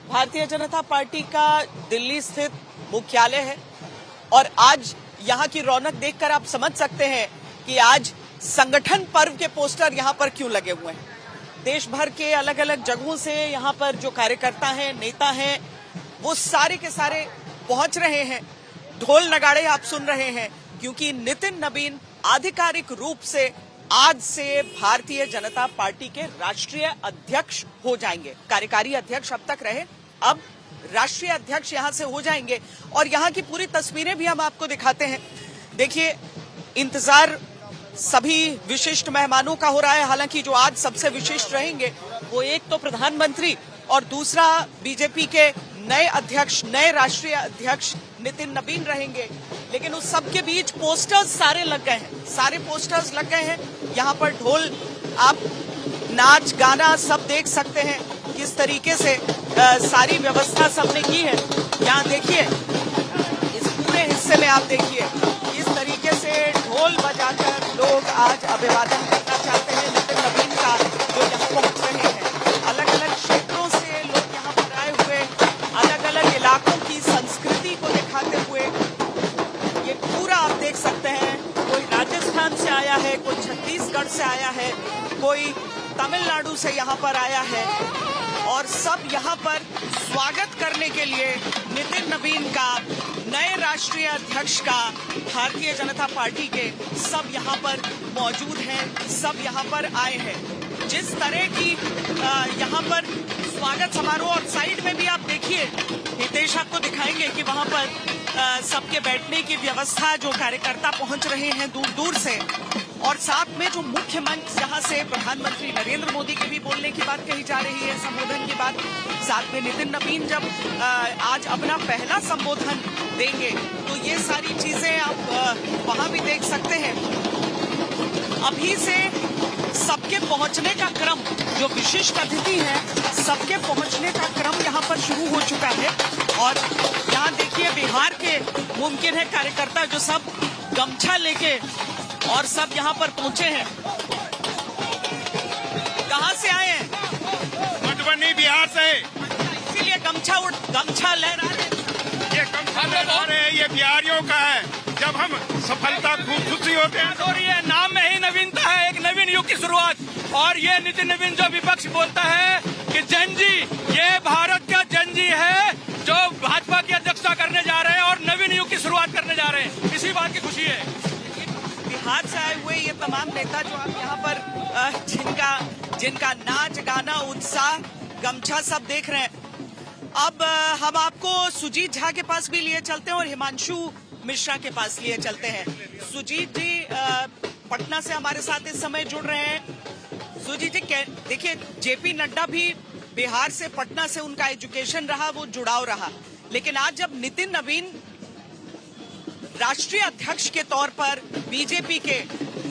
Bharatiya Janata party का दिल्ली स्थित मुख्यालय है और आज यहाँ की रौनक देखकर आप समझ सकते हैं कि आज संगठन पर्व के पोस्टर यहाँ पर क्यों लगे हुए हैं। देश भर के अलग अलग जगहों से यहाँ पर जो कार्यकर्ता हैं, नेता हैं, वो सारे के सारे पहुंच रहे हैं। ढोल नगाड़े आप सुन रहे हैं क्योंकि नितिन नवीन आधिकारिक रूप से आज से भारतीय जनता पार्टी के राष्ट्रीय अध्यक्ष हो जाएंगे। कार्यकारी अध्यक्ष अब तक रहे, अब राष्ट्रीय अध्यक्ष यहां से हो जाएंगे और यहां की पूरी तस्वीरें भी हम आपको दिखाते हैं। देखिए, इंतजार सभी विशिष्ट मेहमानों का हो रहा है। हालांकि जो आज सबसे विशिष्ट रहेंगे वो एक तो प्रधानमंत्री और दूसरा बीजेपी के नए अध्यक्ष, नए राष्ट्रीय अध्यक्ष नितिन नवीन रहेंगे। लेकिन उस सबके बीच पोस्टर्स सारे लग गए हैं, सारे पोस्टर्स लग गए हैं। यहाँ पर ढोल, आप नाच गाना सब देख सकते हैं किस तरीके से सारी व्यवस्था सबने की है। यहाँ देखिए, इस पूरे हिस्से में आप देखिए किस तरीके से ढोल बजाकर लोग आज अभिवादन करना चाहते हैं नितिन नवीन का, जो यहाँ पहुंच रहे हैं। अलग अलग क्षेत्रों से लोग यहाँ पर आए हुए, अलग अलग इलाकों की संस्कृति को दिखाते हुए ये पूरा आप देख सकते हैं। कोई राजस्थान से आया है, कोई छत्तीसगढ़ से आया है, कोई तमिलनाडु से यहाँ पर आया है और सब यहाँ पर स्वागत करने के लिए नितिन नवीन का, नए राष्ट्रीय अध्यक्ष का, भारतीय जनता पार्टी के सब यहाँ पर मौजूद हैं, सब यहाँ पर आए हैं। जिस तरह की यहाँ पर स्वागत समारोह, और साइड में भी आप देखिए, हितेश आपको दिखाएंगे कि वहाँ पर सबके बैठने की व्यवस्था, जो कार्यकर्ता पहुंच रहे हैं दूर दूर से, और साथ में जो मुख्य मंच जहां से प्रधानमंत्री नरेंद्र मोदी के भी बोलने की बात कही जा रही है, संबोधन की बात, साथ में नितिन नवीन जब आज अपना पहला संबोधन देंगे तो ये सारी चीजें आप वहां भी देख सकते हैं। अभी से सबके पहुंचने का क्रम, जो विशिष्ट अतिथि हैं, सबके पहुंचने का क्रम यहाँ पर शुरू हो चुका है। और यहाँ देखिए, बिहार के मुमकिन है कार्यकर्ता जो सब गमछा लेके और सब यहाँ पर पहुंचे हैं। कहाँ से आए हैं? मधुबनी, बिहार से। इसीलिए गमछा लहरा रहे हैं। ये गमछा लहरा रहे हैं, ये बिहारियों का है। जब हम सफलता खूब खुशी होते हैं और ये नाम में ही नवीनता है, एक नवीन युग की शुरुआत। और ये नितिन नवीन जो विपक्ष बोलता है कि जनजी, ये भारत का जनजी है जो भाजपा की अध्यक्षता करने जा रहे हैं और नवीन युग की शुरुआत करने जा रहे हैं, इसी बात की खुशी है। बिहार से आए हुए ये तमाम नेता जो आप यहाँ पर जिनका नाच गाना, उत्साह, गमछा सब देख रहे हैं। अब हम आपको सुजीत झा के पास भी लिए चलते हैं और हिमांशु मिश्रा के पास लिए चलते हैं। सुजीत जी पटना से हमारे साथ इस समय जुड़ रहे हैं। सुजीत जी, देखिए, जेपी नड्डा भी बिहार से, पटना से उनका एजुकेशन रहा, वो जुड़ाव रहा, लेकिन आज जब नितिन नवीन राष्ट्रीय अध्यक्ष के तौर पर बीजेपी के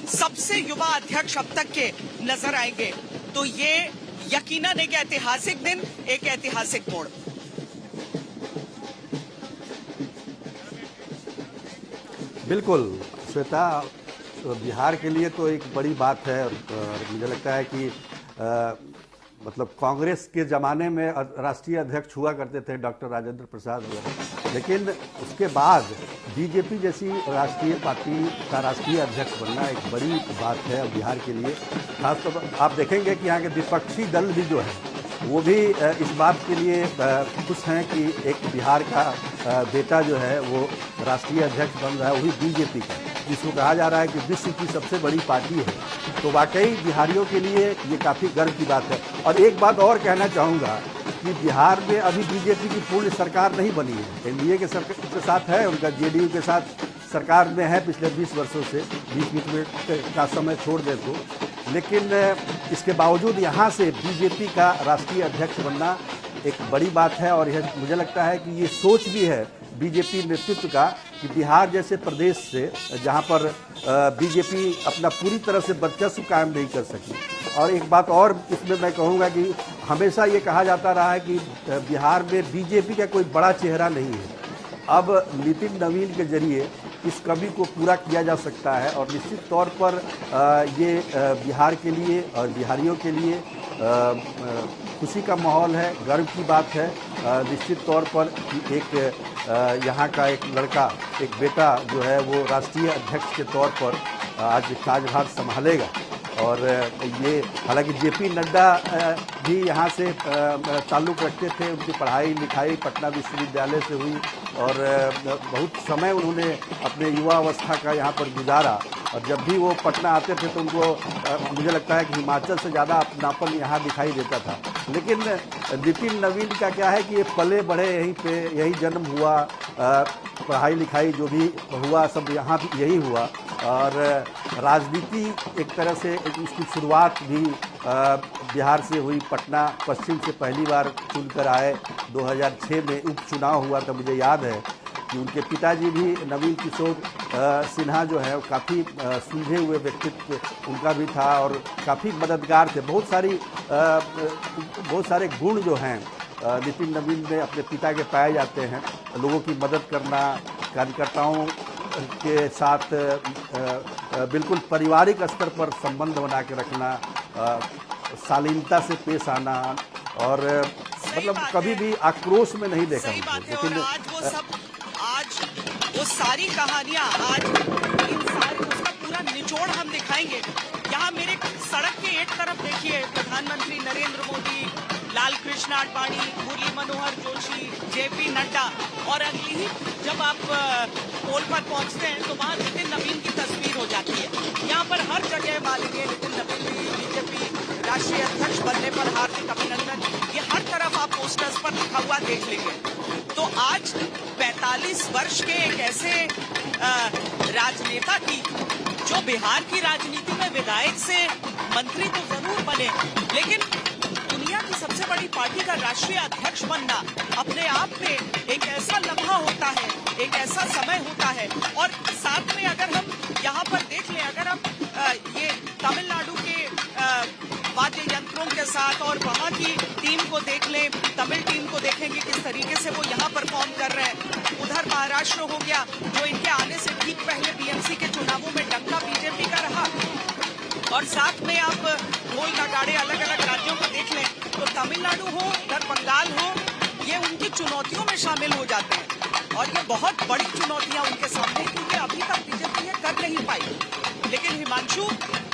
सबसे युवा अध्यक्ष अब तक के नजर आएंगे, तो ये यकीनन एक ऐतिहासिक दिन, एक ऐतिहासिक मोड़। बिल्कुल श्वेता, बिहार के लिए तो एक बड़ी बात है। और मुझे लगता है कि मतलब कांग्रेस के ज़माने में राष्ट्रीय अध्यक्ष हुआ करते थे डॉक्टर राजेंद्र प्रसाद वगैरह, लेकिन उसके बाद बीजेपी जैसी राष्ट्रीय पार्टी का राष्ट्रीय अध्यक्ष बनना एक बड़ी बात है बिहार के लिए। खासतौर पर आप देखेंगे कि यहाँ के विपक्षी दल भी जो है वो भी इस बात के लिए खुश हैं कि एक बिहार का बेटा जो है वो राष्ट्रीय अध्यक्ष बन रहा है, वही बीजेपी का, जिसको कहा जा रहा है कि विश्व की सबसे बड़ी पार्टी है। तो वाकई बिहारियों के लिए ये काफ़ी गर्व की बात है। और एक बात और कहना चाहूँगा कि बिहार में अभी बीजेपी की पूर्ण सरकार नहीं बनी है, एनडीए के साथ है, उनका जेडीयू के साथ सरकार में है पिछले 20 वर्षों से, 20 मिनट का समय छोड़ दे तो। लेकिन इसके बावजूद यहाँ से बीजेपी का राष्ट्रीय अध्यक्ष बनना एक बड़ी बात है। और यह मुझे लगता है कि ये सोच भी है बीजेपी नेतृत्व का कि बिहार जैसे प्रदेश से, जहाँ पर बीजेपी अपना पूरी तरह से वर्चस्व कायम नहीं कर सकी। और एक बात और इसमें मैं कहूँगा कि हमेशा ये कहा जाता रहा है कि बिहार में बीजेपी का कोई बड़ा चेहरा नहीं है। अब नितिन नवीन के जरिए इस कमी को पूरा किया जा सकता है और निश्चित तौर पर ये बिहार के लिए और बिहारियों के लिए खुशी का माहौल है, गर्व की बात है निश्चित तौर पर कि एक यहाँ का एक लड़का, एक बेटा जो है वो राष्ट्रीय अध्यक्ष के तौर पर आज कार्यभार संभालेगा। और ये हालांकि जेपी नड्डा भी यहाँ से ताल्लुक़ रखते थे, उनकी पढ़ाई लिखाई पटना विश्वविद्यालय से हुई और बहुत समय उन्होंने अपने युवा अवस्था का यहाँ पर गुजारा। और जब भी वो पटना आते थे तो उनको मुझे लगता है कि हिमाचल से ज़्यादा अपनापन यहाँ दिखाई देता था। लेकिन नितिन नवीन का क्या है कि ये पले बढ़े यहीं पे, यही जन्म हुआ, पढ़ाई लिखाई जो भी हुआ सब यहाँ भी यही हुआ। और राजनीति एक तरह से उसकी शुरुआत भी बिहार से हुई, पटना पश्चिम से पहली बार चुनकर आए। 2006 में उपचुनाव हुआ था, मुझे याद है कि उनके पिताजी भी नवीन किशोर सिन्हा जो है काफ़ी सुलझे हुए व्यक्तित्व उनका भी था और काफ़ी मददगार थे। बहुत सारे गुण जो हैं नितिन नवीन में अपने पिता के पाए जाते हैं, लोगों की मदद करना, कार्यकर्ताओं के साथ बिल्कुल पारिवारिक स्तर पर संबंध बना के रखना, शालीनता से पेश आना और मतलब कभी भी आक्रोश में नहीं देखा। लेकिन आज वो सारी कहानियां, आज इन सारी उसका पूरा निचोड़ हम दिखाएंगे। यहाँ मेरे सड़क के एक तरफ देखिए प्रधानमंत्री नरेंद्र मोदी, लाल कृष्ण आडवाणी, मुरली मनोहर जोशी, जेपी नड्डा और अगली ही जब आप पोल पर पहुंचते हैं तो वहाँ नितिन नवीन की तस्वीर हो जाती है। यहाँ पर हर जगह मालेंगे नितिन नवीन बीजेपी राष्ट्रीय अध्यक्ष बनने पर हार्दिक अभिनंदन, ये हर तरफ आप पोस्टर्स पर लिखा हुआ देख लेंगे। तो आज 45 वर्ष के एक ऐसे राजनेता की जो बिहार की राजनीति में विधायक से मंत्री तो जरूर बने, लेकिन दुनिया की सबसे बड़ी पार्टी का राष्ट्रीय अध्यक्ष बनना अपने आप में एक ऐसा लम्हा होता है, एक ऐसा समय होता है। और साथ में अगर हम यहाँ पर देख लें, अगर हम ये तमिलनाडु के वाद्य यंत्रों के साथ और वहाँ की टीम को देख लें, तमिल टीम को देखेंगे किस तरीके से वो यहाँ परफॉर्म कर रहे हैं। उधर महाराष्ट्र हो गया जो इनके आने से ठीक पहले बीएमसी के चुनावों में डंका बीजेपी का रहा, और साथ में आप ढोल नगाड़े अलग अलग राज्यों को देख लें तो तमिलनाडु हो, उधर बंगाल हो, ये उनकी चुनौतियों में शामिल हो जाते हैं। और ये बहुत बड़ी चुनौतियां उनके सामने, क्योंकि अभी तक बीजेपी ये कर नहीं पाई। लेकिन हिमांशु,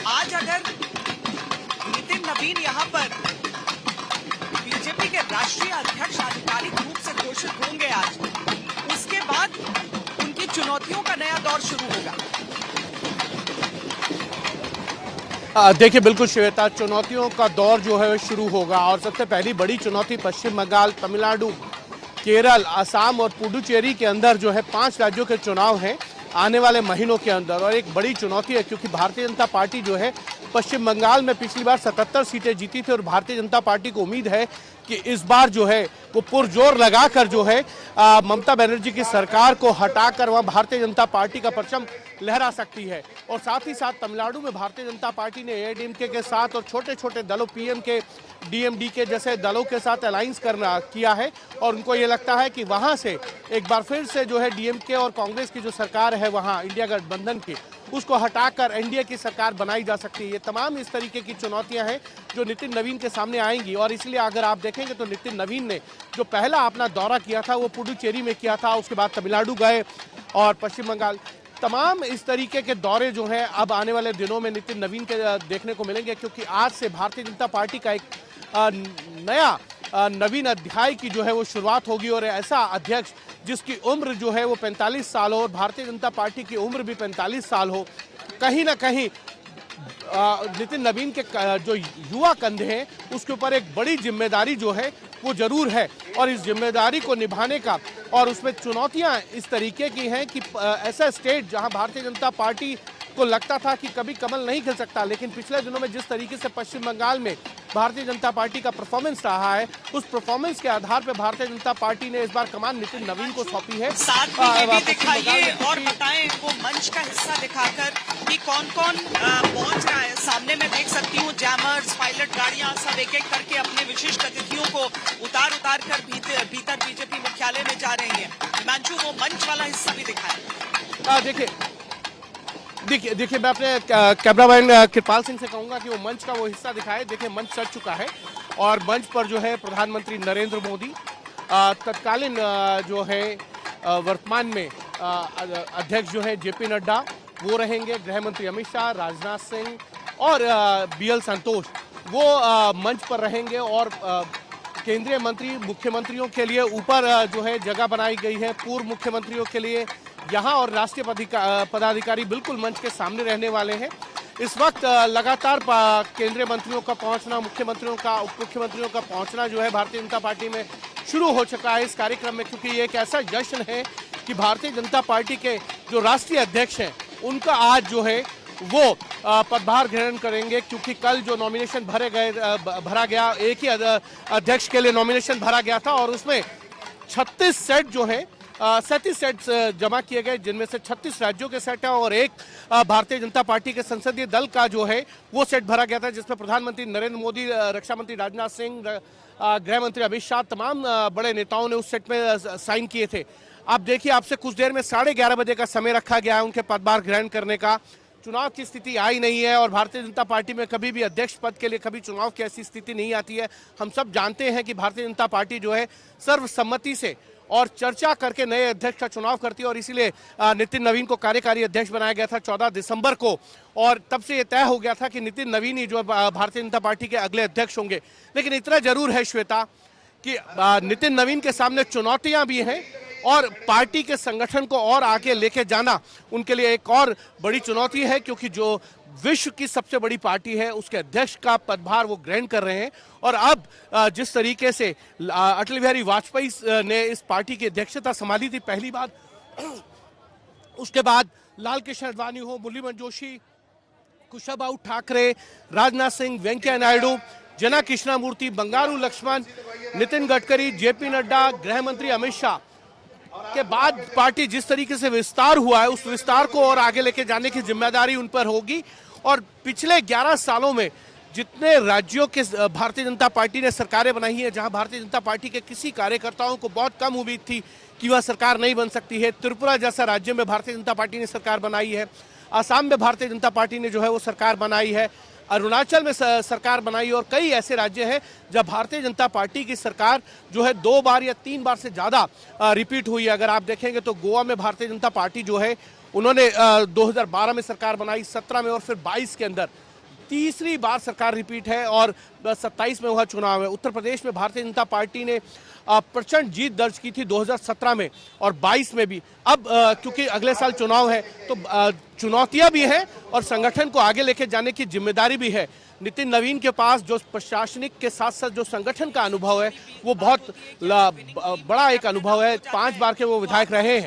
आज अगर नितिन नवीन यहाँ पर बीजेपी के राष्ट्रीय अध्यक्ष आधिकारिक रूप से घोषित होंगे आज, उसके बाद उनकी चुनौतियों का नया दौर शुरू होगा। देखिए बिल्कुल श्वेता, चुनौतियों का दौर जो है शुरू होगा और सबसे पहली बड़ी चुनौती पश्चिम बंगाल, तमिलनाडु, केरल, असम और पुडुचेरी के अंदर जो है 5 राज्यों के चुनाव हैं आने वाले महीनों के अंदर। और एक बड़ी चुनौती है क्योंकि भारतीय जनता पार्टी जो है पश्चिम बंगाल में पिछली बार 77 सीटें जीती थी और भारतीय जनता पार्टी को उम्मीद है कि इस बार जो है वो पुरजोर लगाकर जो है ममता बनर्जी की सरकार को हटाकर वहाँ भारतीय जनता पार्टी का परचम लहरा सकती है। और साथ ही साथ तमिलनाडु में भारतीय जनता पार्टी ने एआईडीएमके के साथ और छोटे छोटे दलों पीएमके, डीएमडीके जैसे दलों के साथ अलायंस किया है और उनको ये लगता है कि वहाँ से एक बार फिर से जो है डीएमके और कांग्रेस की जो सरकार है वहाँ इंडिया गठबंधन की, उसको हटाकर एनडीए की सरकार बनाई जा सकती है। ये तमाम इस तरीके की चुनौतियां हैं जो नितिन नवीन के सामने आएंगी। और इसलिए अगर आप देखेंगे तो नितिन नवीन ने जो पहला अपना दौरा किया था वो पुडुचेरी में किया था, उसके बाद तमिलनाडु गए और पश्चिम बंगाल। तमाम इस तरीके के दौरे जो हैं अब आने वाले दिनों में नितिन नवीन के देखने को मिलेंगे, क्योंकि आज से भारतीय जनता पार्टी का एक नया नवीन अध्याय की जो है वो शुरुआत होगी। और ऐसा अध्यक्ष जिसकी उम्र जो है वो 45 साल हो और भारतीय जनता पार्टी की उम्र भी 45 साल हो, कहीं ना कहीं नितिन नवीन के जो युवा कंधे हैं उसके ऊपर एक बड़ी जिम्मेदारी जो है वो जरूर है। और इस जिम्मेदारी को निभाने का और उसमें चुनौतियां इस तरीके की हैं कि ऐसा स्टेट जहां भारतीय जनता पार्टी को लगता था कि कभी कमल नहीं खिल सकता, लेकिन पिछले दिनों में जिस तरीके से पश्चिम बंगाल में भारतीय जनता पार्टी का परफॉर्मेंस रहा है, उस परफॉर्मेंस के आधार पर भारतीय जनता पार्टी ने इस बार कमान नितिन नवीन को सौंपी है। साथ में ये भी दिखाइए और बताएं वो मंच का हिस्सा दिखाकर कि कौन कौन पहुंच रहा है। सामने मैं देख सकती हूँ जैमर्स, पायलट गाड़ियां सब एक एक करके अपने विशिष्ट अतिथियों को उतार कर भीतर बीजेपी मुख्यालय में जा रहे हैं। हिमांशु, वो मंच वाला हिस्सा भी दिखाएं। देखिए देखिए मैं अपने कैमरामैन कृपाल सिंह से कहूंगा कि वो मंच का वो हिस्सा दिखाए। देखिए मंच सज चुका है और मंच पर जो है प्रधानमंत्री नरेंद्र मोदी, तत्कालीन जो है वर्तमान में अध्यक्ष जो है जेपी नड्डा वो रहेंगे, गृह मंत्री अमित शाह, राजनाथ सिंह और बीएल संतोष वो मंच पर रहेंगे। और केंद्रीय मंत्री मुख्यमंत्रियों के लिए ऊपर जो है जगह बनाई गई है, पूर्व मुख्यमंत्रियों के लिए यहाँ, और राष्ट्रीय पदाधिकारी बिल्कुल मंच के सामने रहने वाले हैं। इस वक्त लगातार केंद्रीय मंत्रियों का पहुंचना, मुख्यमंत्रियों का, उप मुख्यमंत्रियों का पहुंचना जो है भारतीय जनता पार्टी में शुरू हो चुका है इस कार्यक्रम में, क्योंकि ये एक ऐसा जश्न है कि भारतीय जनता पार्टी के जो राष्ट्रीय अध्यक्ष हैं उनका आज जो है वो पदभार ग्रहण करेंगे। क्योंकि कल जो नॉमिनेशन भरा गया, एक ही अध्यक्ष के लिए नॉमिनेशन भरा गया था और उसमें 36 सेट जो है 37 सेट जमा किए गए, जिनमें से 36 राज्यों के सेट हैं और एक भारतीय जनता पार्टी के संसदीय दल का जो है वो सेट भरा गया था, जिसमें प्रधानमंत्री नरेंद्र मोदी, रक्षा मंत्री राजनाथ सिंह, गृह मंत्री अमित शाह, तमाम बड़े नेताओं ने उस सेट में साइन किए थे। आप देखिए, आपसे कुछ देर में 11:30 बजे का समय रखा गया है उनके पदभार ग्रहण करने का। चुनाव की स्थिति आई नहीं है और भारतीय जनता पार्टी में कभी भी अध्यक्ष पद के लिए कभी चुनाव की ऐसी स्थिति नहीं आती है। हम सब जानते हैं कि भारतीय जनता पार्टी जो है सर्वसम्मति से और चर्चा करके नए अध्यक्ष का चुनाव करती है और इसीलिए नितिन नवीन को कार्यकारी अध्यक्ष बनाया गया था 14 दिसंबर को, और तब से ये तय हो गया था कि नितिन नवीन ही जो भारतीय जनता पार्टी के अगले अध्यक्ष होंगे। लेकिन इतना जरूर है श्वेता कि नितिन नवीन के सामने चुनौतियां भी हैं और पार्टी के संगठन को और आगे लेके जाना उनके लिए एक और बड़ी चुनौती है, क्योंकि जो विश्व की सबसे बड़ी पार्टी है उसके अध्यक्ष का पदभार वो ग्रहण कर रहे हैं। और अब जिस तरीके से अटल बिहारी वाजपेयी ने इस पार्टी की अध्यक्षता संभाली थी पहली बार, उसके बाद लाल कृष्ण आडवाणी हो, मुरली मनोहर जोशी, कुशाभाऊ ठाकरे, राजनाथ सिंह, वेंकैया नायडू, जना कृष्णामूर्ति, बंगारू लक्ष्मण, नितिन गडकरी, जेपी नड्डा, गृह मंत्री अमित शाह के बाद पार्टी जिस तरीके से विस्तार हुआ है उस विस्तार को और आगे लेके जाने की जिम्मेदारी उन पर होगी। और पिछले 11 सालों में जितने राज्यों के भारतीय जनता पार्टी ने सरकारें बनाई है, जहां भारतीय जनता पार्टी के किसी कार्यकर्ताओं को बहुत कम उम्मीद थी कि वह सरकार नहीं बन सकती है, त्रिपुरा जैसा राज्य में भारतीय जनता पार्टी ने सरकार बनाई है, असम में भारतीय जनता पार्टी ने जो है वो सरकार बनाई है, अरुणाचल में सरकार बनाई, और कई ऐसे राज्य हैं जब भारतीय जनता पार्टी की सरकार जो है 2 बार या 3 बार से ज़्यादा रिपीट हुई है। अगर आप देखेंगे तो गोवा में भारतीय जनता पार्टी जो है उन्होंने 2012 में सरकार बनाई, 17 में और फिर 22 के अंदर तीसरी बार सरकार रिपीट है और 27 में वह चुनाव है। उत्तर प्रदेश में भारतीय जनता पार्टी ने प्रचंड जीत दर्ज की थी 2017 में और 22 में भी। अब क्योंकि अगले साल चुनाव है तो चुनौतियां भी हैं और संगठन को आगे लेके जाने की जिम्मेदारी भी है। नितिन नवीन के पास जो प्रशासनिक के साथ साथ जो संगठन का अनुभव है वो बहुत बड़ा एक अनुभव है। 5 बार के वो विधायक रहे हैं।